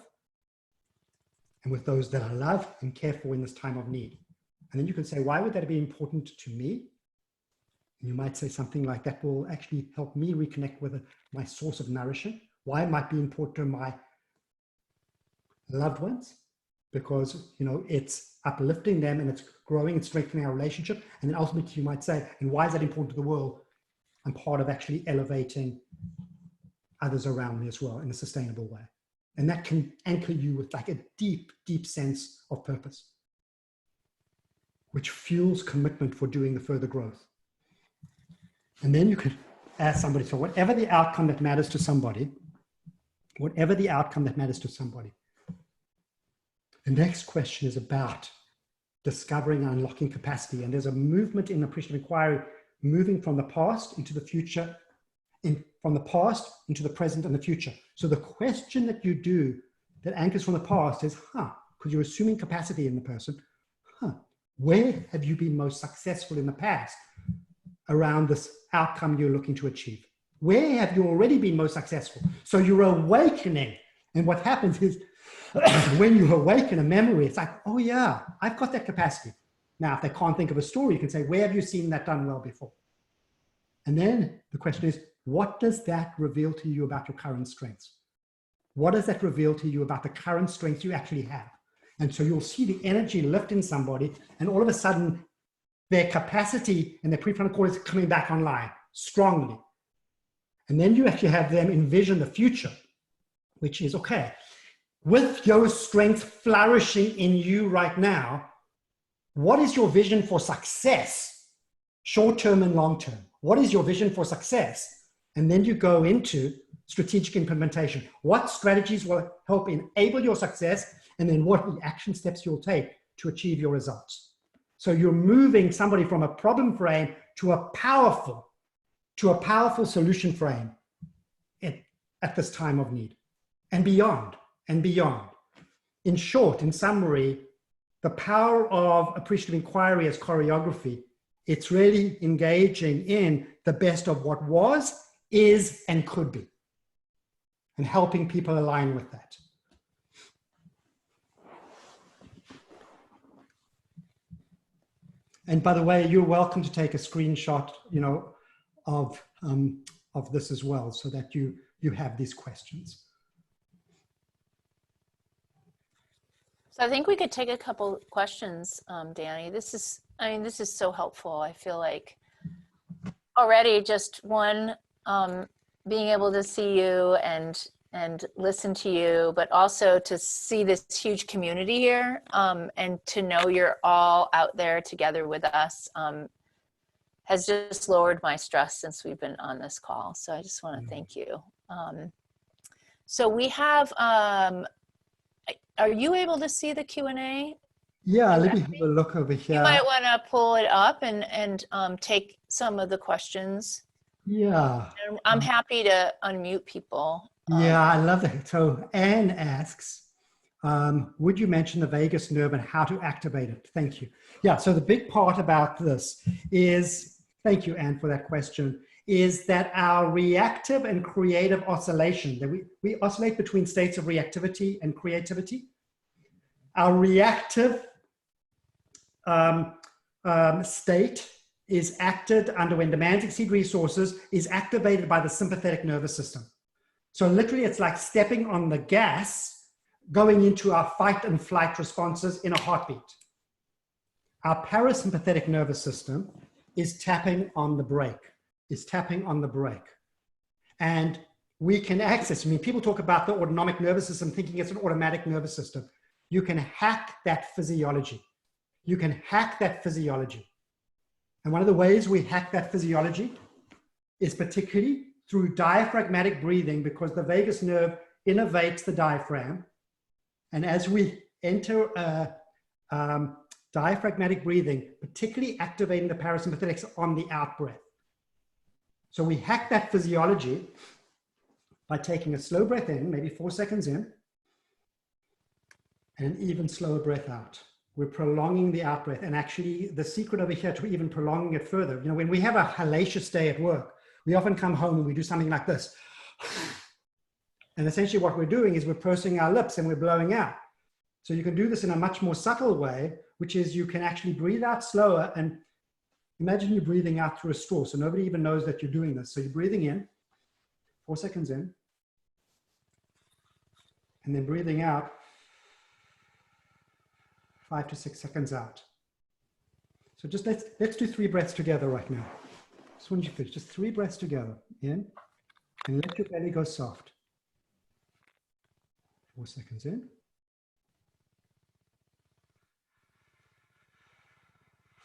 and with those that I love and care for in this time of need? And then you can say, why would that be important to me? And you might say something like, that will actually help me reconnect with my source of nourishment. Why it might be important to my loved ones, because it's uplifting them and it's growing and strengthening our relationship. And then ultimately you might say, and why is that important to the world? I'm part of actually elevating others around me as well in a sustainable way. And that can anchor you with like a deep, deep sense of purpose, which fuels commitment for doing the further growth. And then you could ask somebody, so whatever the outcome that matters to somebody, whatever the outcome that matters to somebody, the next question is about discovering and unlocking capacity. And there's a movement in Appreciative Inquiry moving from the past into the future, from the past into the present and the future. So the question that you do that anchors from the past is, because you're assuming capacity in the person, where have you been most successful in the past around this outcome you're looking to achieve? Where have you already been most successful? So you're awakening. And what happens is when you awaken a memory, it's like, oh yeah, I've got that capacity. Now, if they can't think of a story, you can say, where have you seen that done well before? And then the question is, what does that reveal to you about your current strengths? What does that reveal to you about the current strengths you actually have? And so you'll see the energy lift in somebody, and all of a sudden their capacity and their prefrontal cortex is coming back online strongly. And then you actually have them envision the future, which is, okay, with your strength flourishing in you right now, what is your vision for success, short-term and long-term? What is your vision for success? And then you go into strategic implementation. What strategies will help enable your success? And then what are the action steps you'll take to achieve your results? So you're moving somebody from a problem frame to a powerful solution frame at this time of need and beyond and beyond. In short, in summary, the power of Appreciative Inquiry as choreography, it's really engaging in the best of what was, is, and could be, and helping people align with that. And by the way, you're welcome to take a screenshot, of this as well, so that you have these questions. So I think we could take a couple questions, Danny. This is so helpful. I feel like already just one, being able to see you and listen to you, but also to see this huge community here, and to know you're all out there together with us, has just lowered my stress since we've been on this call. So I just want to thank you. So we have, are you able to see the Q&A? Yeah, let me have a look over here. You might want to pull it up and take some of the questions. Yeah. And I'm happy to unmute people. Yeah, I love that. So Anne asks, would you mention the vagus nerve and how to activate it? Thank you. Yeah, so the big part about this is, thank you, Anne, for that question, is that our reactive and creative oscillation, that we oscillate between states of reactivity and creativity. Our reactive state is acted under when demands exceed resources, is activated by the sympathetic nervous system. So literally it's like stepping on the gas, going into our fight and flight responses in a heartbeat. Our parasympathetic nervous system is tapping on the brake, And we can access. I mean, people talk about the autonomic nervous system thinking it's an automatic nervous system. You can hack that physiology. You can hack that physiology. And one of the ways we hack that physiology is particularly through diaphragmatic breathing, because the vagus nerve innervates the diaphragm. And as we enter diaphragmatic breathing, particularly activating the parasympathetics on the out breath. So we hack that physiology by taking a slow breath in, maybe 4 seconds in, and an even slower breath out. We're prolonging the out breath. And actually the secret over here to even prolonging it further, you know, when we have a hellacious day at work, we often come home and we do something like this. And essentially what we're doing is we're pursing our lips and we're blowing out. So you can do this in a much more subtle way, which is you can actually breathe out slower, and imagine you're breathing out through a straw. So nobody even knows that you're doing this. So you're breathing in, 4 seconds in, and then breathing out 5 to 6 seconds out. So just let's do 3 breaths together right now. Just when you finish, just 3 breaths together. In, and let your belly go soft. 4 seconds in.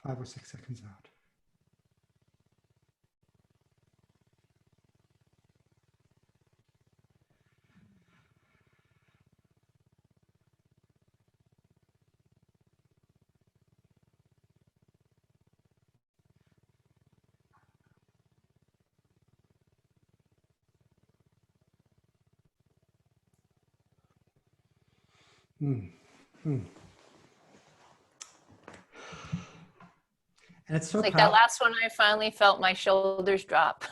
5 or 6 seconds out. And it's so like that last one, I finally felt my shoulders drop.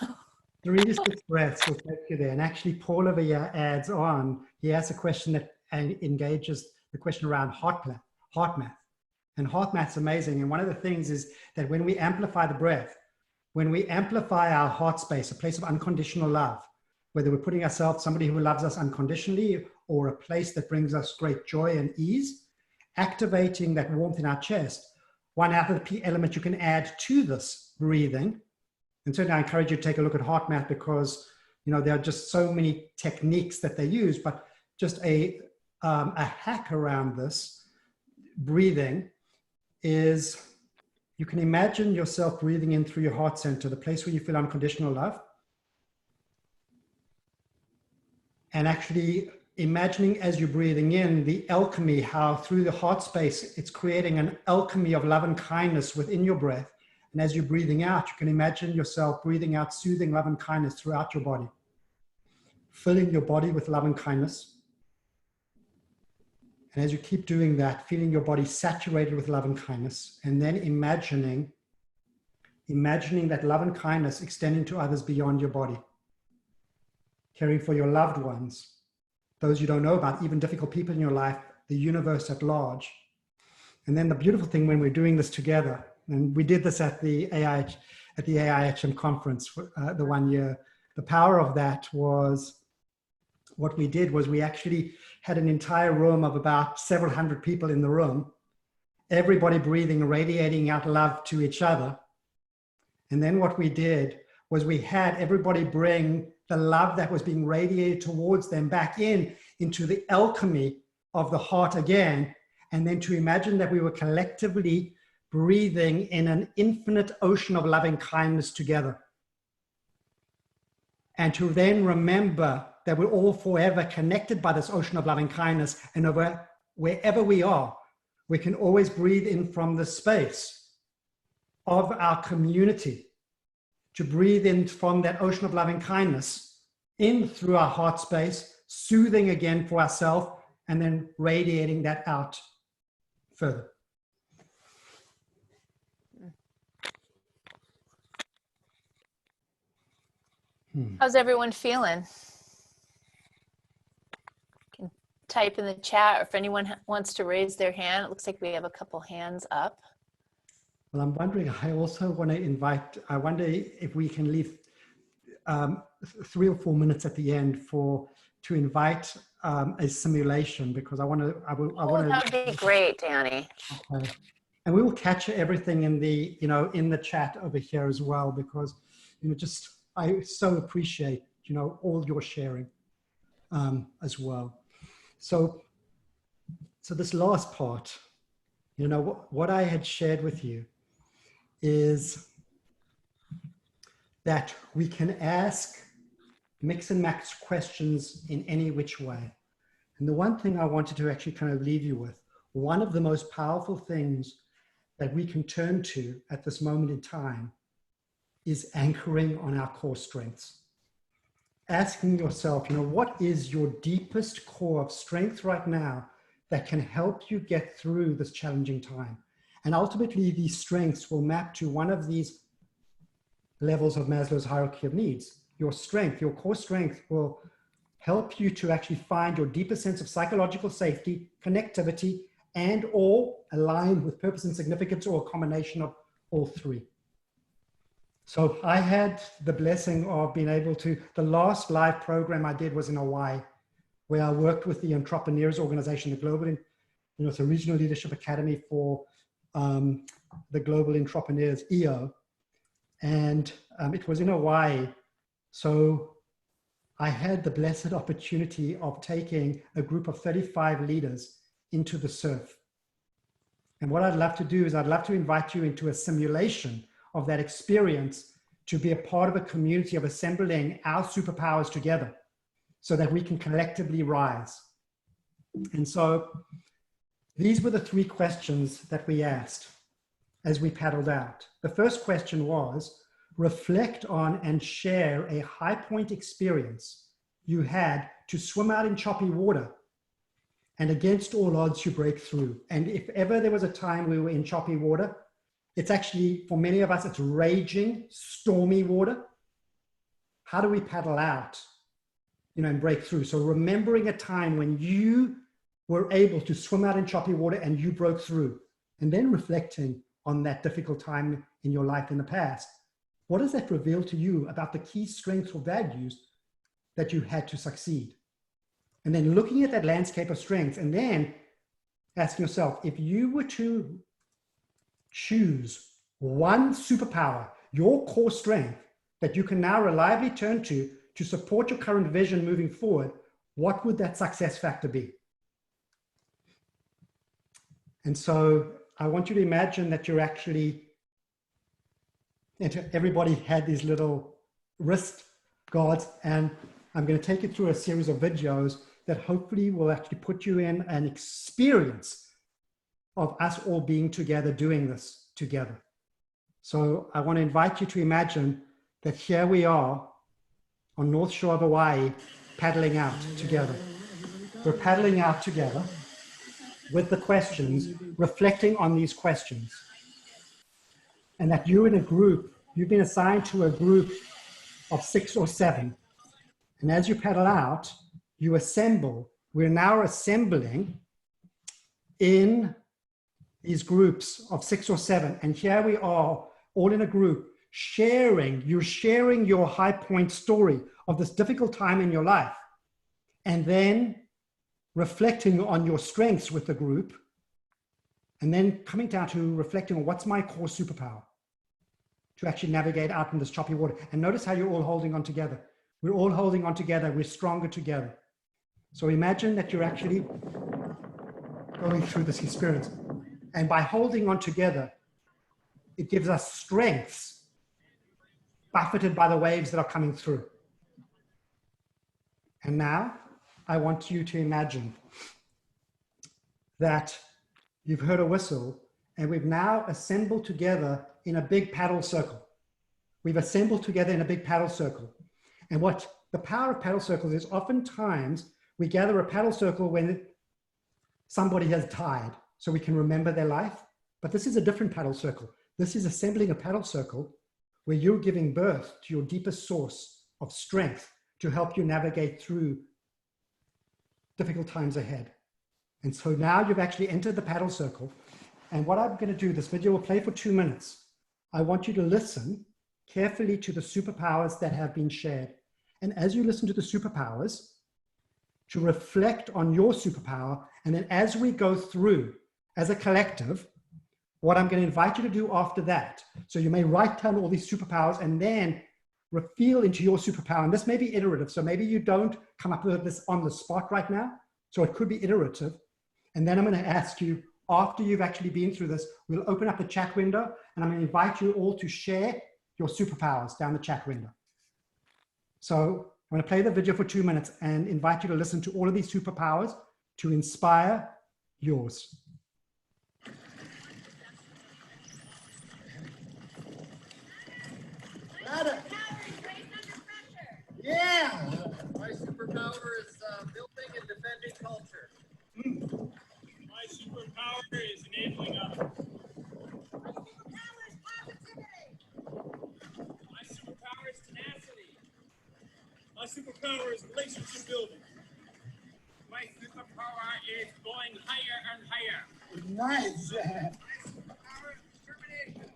3 to 6 breaths will take you there. And actually, Paul over here adds on, he has a question that engages the question around heart math. And heart math's amazing. And one of the things is that when we amplify the breath, when we amplify our heart space, a place of unconditional love, whether we're putting ourselves, somebody who loves us unconditionally, or a place that brings us great joy and ease, activating that warmth in our chest, one other element you can add to this breathing, and certainly I encourage you to take a look at heart math, because you know there are just so many techniques that they use, but just a hack around this breathing is you can imagine yourself breathing in through your heart center, the place where you feel unconditional love, and actually imagining as you're breathing in the alchemy, how through the heart space, it's creating an alchemy of love and kindness within your breath. And as you're breathing out, you can imagine yourself breathing out soothing love and kindness throughout your body, filling your body with love and kindness. And as you keep doing that, feeling your body saturated with love and kindness, and then imagining that love and kindness extending to others beyond your body, caring for your loved ones, those you don't know about, even difficult people in your life, the universe at large. And then the beautiful thing when we're doing this together, and we did this at the AIHM conference the 1 year, the power of that was, what we did was we actually had an entire room of about several hundred people in the room, everybody breathing, radiating out love to each other. And then what we did was we had everybody bring the love that was being radiated towards them back into the alchemy of the heart again, and then to imagine that we were collectively breathing in an infinite ocean of loving kindness together. And to then remember that we're all forever connected by this ocean of loving kindness, and over wherever we are, we can always breathe in from the space of our community, to breathe in from that ocean of loving kindness, in through our heart space, soothing again for ourselves, and then radiating that out further. How's everyone feeling? You can type in the chat, or if anyone wants to raise their hand. It looks like we have a couple hands up. Well, I'm wondering, I also want to invite, I wonder if we can leave 3 or 4 minutes at the end to invite a simulation, because I want to. That would be great, Danny. Okay. And we will capture everything in the, in the chat over here as well, because, just, I so appreciate you know, all your sharing as well. So this last part, you know, what I had shared with you is that we can ask mix and match questions in any which way. And the one thing I wanted to actually kind of leave you with, one of the most powerful things that we can turn to at this moment in time is anchoring on our core strengths. Asking yourself, you know, what is your deepest core of strength right now that can help you get through this challenging time? And ultimately, these strengths will map to one of these levels of Maslow's hierarchy of needs. Your strength, your core strength will help you to actually find your deepest sense of psychological safety, connectivity, and or align with purpose and significance, or a combination of all three. So I had the blessing of being able to, the last live program I did was in Hawaii, where I worked with the Entrepreneurs Organization, the Global, you know, it's a regional leadership academy for the Global Entrepreneurs, EO. And it was in Hawaii. So I had the blessed opportunity of taking a group of 35 leaders into the surf. And what I'd love to do is I'd love to invite you into a simulation of that experience, to be a part of a community of assembling our superpowers together so that we can collectively rise. And so these were the three questions that we asked as we paddled out. The first question was, reflect on and share a high point experience you had to swim out in choppy water, and against all odds you break through. And if ever there was a time we were in choppy water, it's actually, for many of us, it's raging, stormy water. How do we paddle out, you know, and break through? So remembering a time when you were able to swim out in choppy water and you broke through, and then reflecting on that difficult time in your life in the past. What does that reveal to you about the key strengths or values that you had to succeed? And then looking at that landscape of strengths, and then asking yourself, if you were to choose one superpower, your core strength, that you can now reliably turn to support your current vision moving forward, what would that success factor be? And so I want you to imagine that you're actually, everybody had these little wrist guards, and I'm going to take you through a series of videos that hopefully will actually put you in an experience of us all being together, doing this together. So I want to invite you to imagine that here we are on North Shore of Hawaii, paddling out together. We're paddling out together with the questions, reflecting on these questions. And that you're in a group, you've been assigned to a group of 6 or 7. And as you paddle out, you assemble. We're now assembling in these groups of 6 or 7. And here we are, all in a group, you're sharing your high point story of this difficult time in your life. And then reflecting on your strengths with the group. And then coming down to reflecting on what's my core superpower to actually navigate out in this choppy water. And notice how you're all holding on together. We're all holding on together. We're stronger together. So imagine that you're actually going through this experience. And by holding on together, it gives us strengths buffeted by the waves that are coming through. And now I want you to imagine that you've heard a whistle and we've now assembled together in a big paddle circle. We've assembled together in a big paddle circle. And what the power of paddle circles is, oftentimes we gather a paddle circle when somebody has died, so we can remember their life. But this is a different paddle circle. This is assembling a paddle circle where you're giving birth to your deepest source of strength to help you navigate through difficult times ahead. And so now you've actually entered the paddle circle. And what I'm going to do, this video will play for 2 minutes. I want you to listen carefully to the superpowers that have been shared. And as you listen to the superpowers, to reflect on your superpower. And then as we go through as a collective, what I'm going to invite you to do after that. So you may write down all these superpowers and then feel into your superpower. And this may be iterative. So maybe you don't come up with this on the spot right now. So it could be iterative. And then I'm going to ask you, after you've actually been through this, we'll open up the chat window and I'm going to invite you all to share your superpowers down the chat window. So I'm going to play the video for 2 minutes and invite you to listen to all of these superpowers to inspire yours. Yeah! My superpower is building and defending culture. My superpower is enabling others. My superpower is positivity. My superpower is tenacity. My superpower is relationship building. My superpower is going higher and higher. Nice! My superpower is determination.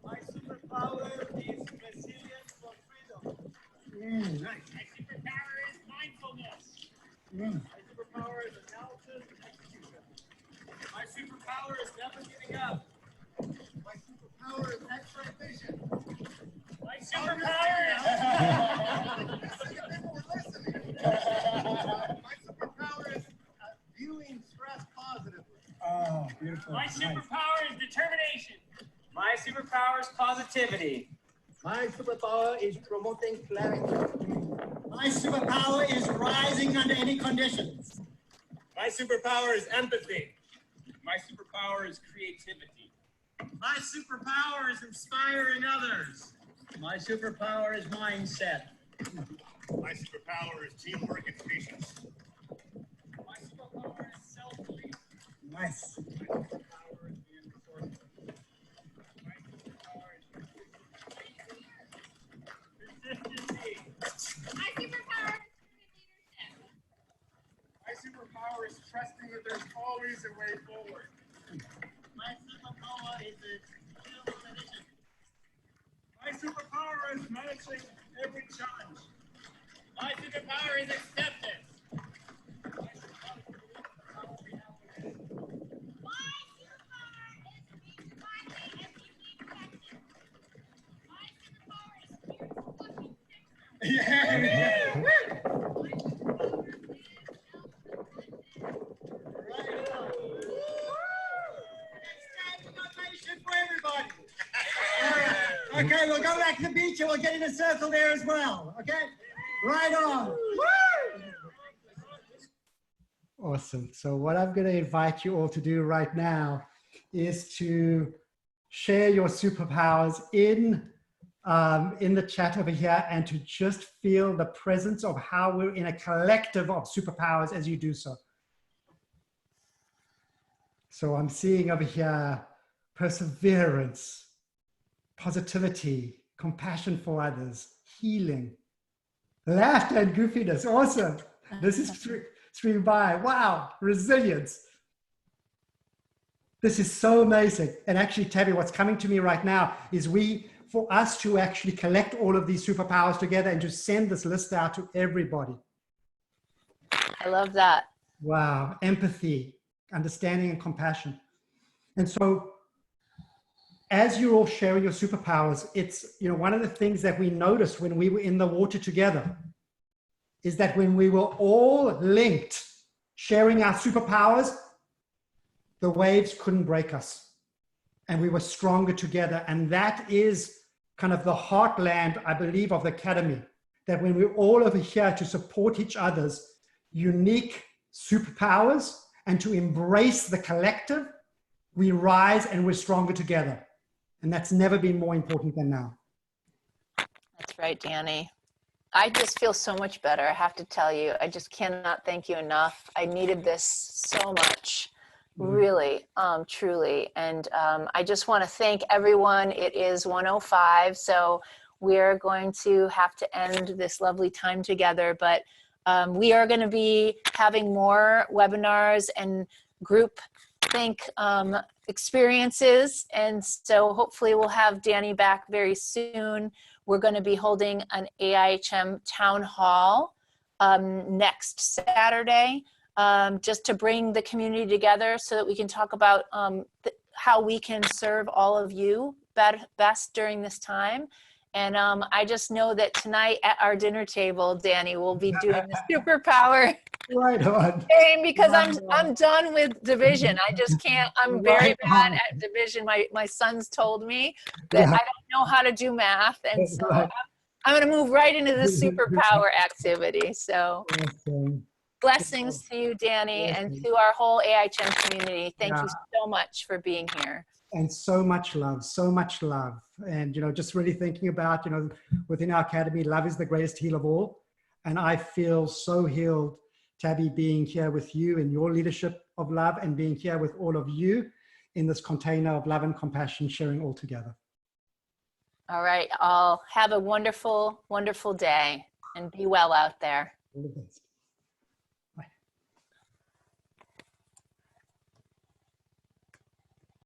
My superpower is resilience for freedom. Nice. My superpower is mindfulness. Mm. My superpower is analysis and execution. My superpower is never giving up. My superpower is extra vision. My superpower My superpower is viewing stress positively. Oh, beautiful. My Nice. superpower is determination. My superpower is positivity. My superpower is promoting clarity. My superpower is rising under any conditions. My superpower is empathy. My superpower is creativity. My superpower is inspiring others. My superpower is mindset. My superpower is teamwork and patience. My superpower is self-belief. Nice. My superpower is being resourceful. My superpower is consistency. My superpower is leadership. My superpower is trusting that there's always a way forward. My superpower is illumination. My superpower is managing every challenge. My superpower is acceptance. My superpower is reaching widely and keeping connected. My superpower is spiritual fucking fixer. Yeah. For everybody. Okay, we'll go back to the beach and we'll get in a circle there as well. Okay? Right on. Awesome. So what I'm going to invite you all to do right now is to share your superpowers in the chat over here and to just feel the presence of how we're in a collective of superpowers as you do so. So I'm seeing over here perseverance, positivity, compassion for others, healing, laughter and goofiness. Awesome. This is stream by. Wow. Resilience. This is so amazing. And actually, Tabby, what's coming to me right now is for us to actually collect all of these superpowers together and to send this list out to everybody. I love that. Wow. Empathy, understanding and compassion. And so as you're all sharing your superpowers, it's, one of the things that we noticed when we were in the water together is that when we were all linked, sharing our superpowers, the waves couldn't break us and we were stronger together. And that is kind of the heartland, I believe, of the Academy, that when we're all over here to support each other's unique superpowers and to embrace the collective, we rise and we're stronger together. And that's never been more important than now. That's right, Danny. I just feel so much better, I have to tell you. I just cannot thank you enough. I needed this so much, really, truly. And I just want to thank everyone. It is 1:05, so we're going to have to end this lovely time together. But we are going to be having more webinars and group think experiences. And so hopefully we'll have Danny back very soon. we're going to be holding an AIHM town hall next Saturday, just to bring the community together so that we can talk about how we can serve all of you best during this time. And I just know that tonight at our dinner table, Danny, we'll be doing the superpower Right on. game, because I'm done with division. I just can't. I'm very bad at division. My sons told me that I don't know how to do math, and so I'm going to move right into the superpower activity. So blessings to you, Danny, and to our whole AIHM community. Thank you so much for being here. And so much love, so much love. And, you know, just really thinking about, you know, within our academy, love is the greatest heal of all. And I feel so healed, Tabby, being here with you in your leadership of love, and being here with all of you in this container of love and compassion, sharing all together. All right. I'll have a wonderful, wonderful day, and be well out there. All the best.